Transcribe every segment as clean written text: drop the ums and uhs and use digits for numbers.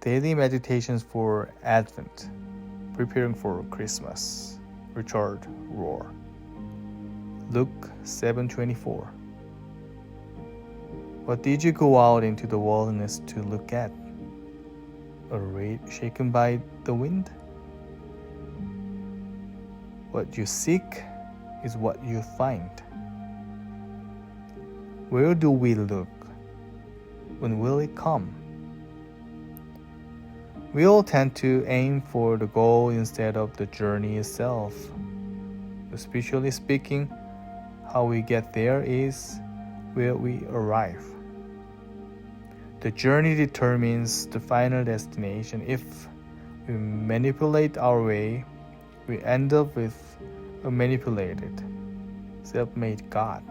Daily Meditations for Advent, Preparing for Christmas. Richard Rohr. Luke 7:24. What did you go out into the wilderness to look at? A reed shaken by the wind? What you seek is what you find. Where do we look? When will it come? We all tend to aim for the goal instead of the journey itself. Spiritually speaking, how we get there is where we arrive. The journey determines the final destination. If we manipulate our way, we end up with a manipulated, self-made God.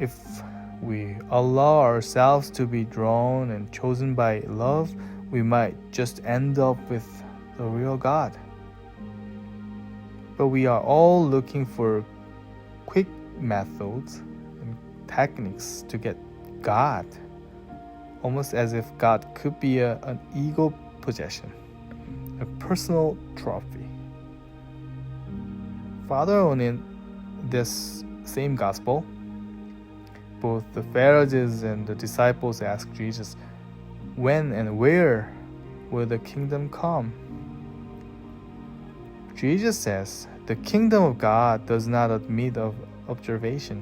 If we allow ourselves to be drawn and chosen by love, we might just end up with the real God. But we are all looking for quick methods and techniques to get God, almost as if God could be an ego possession, a personal trophy. Further on in this same gospel, both the Pharisees and the disciples asked Jesus, when and where will the kingdom come? Jesus says, the kingdom of God does not admit of observation.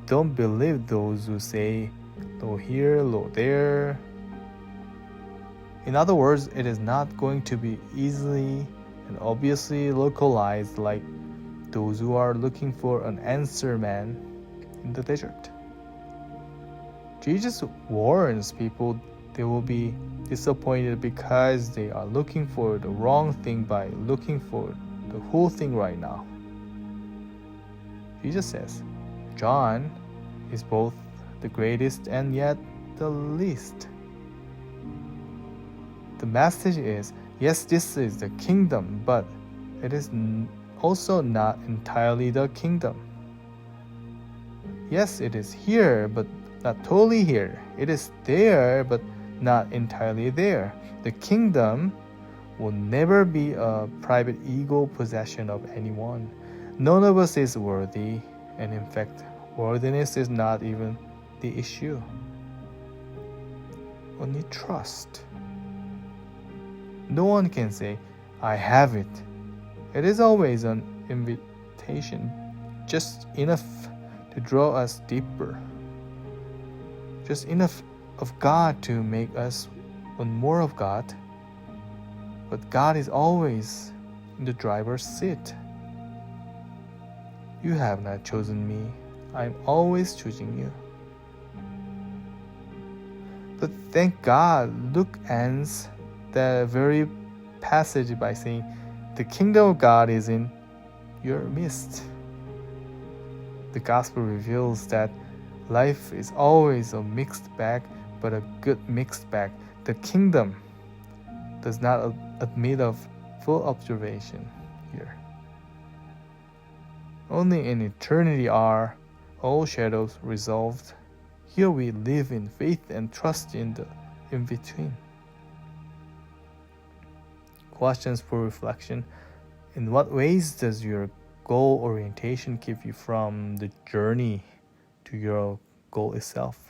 Don't believe those who say, lo here, lo there. In other words, it is not going to be easily and obviously localized like those who are looking for an answer man in the desert. Jesus warns people they will be disappointed because they are looking for the wrong thing by looking for the whole thing right now. Jesus says, John is both the greatest and yet the least. The message is, yes, this is the kingdom, but it is also not entirely the kingdom. Yes, it is here, but not totally here. It is there, but not entirely there. The kingdom will never be a private ego possession of anyone. None of us is worthy, and in fact, worthiness is not even the issue. Only trust. No one can say, I have it. It is always an invitation, just enough to draw us deeper. Just enough of God to make us want more of God. But God is always in the driver's seat. You have not chosen me. I am always choosing you. But thank God, Luke ends the very passage by saying, the kingdom of God is in your midst. The gospel reveals that life is always a mixed bag, but a good mixed bag. The kingdom does not admit of full observation here. Only in eternity are all shadows resolved. Here we live in faith and trust in the in-between. Questions for reflection. In what ways does your goal orientation keep you from the journey to your goal itself?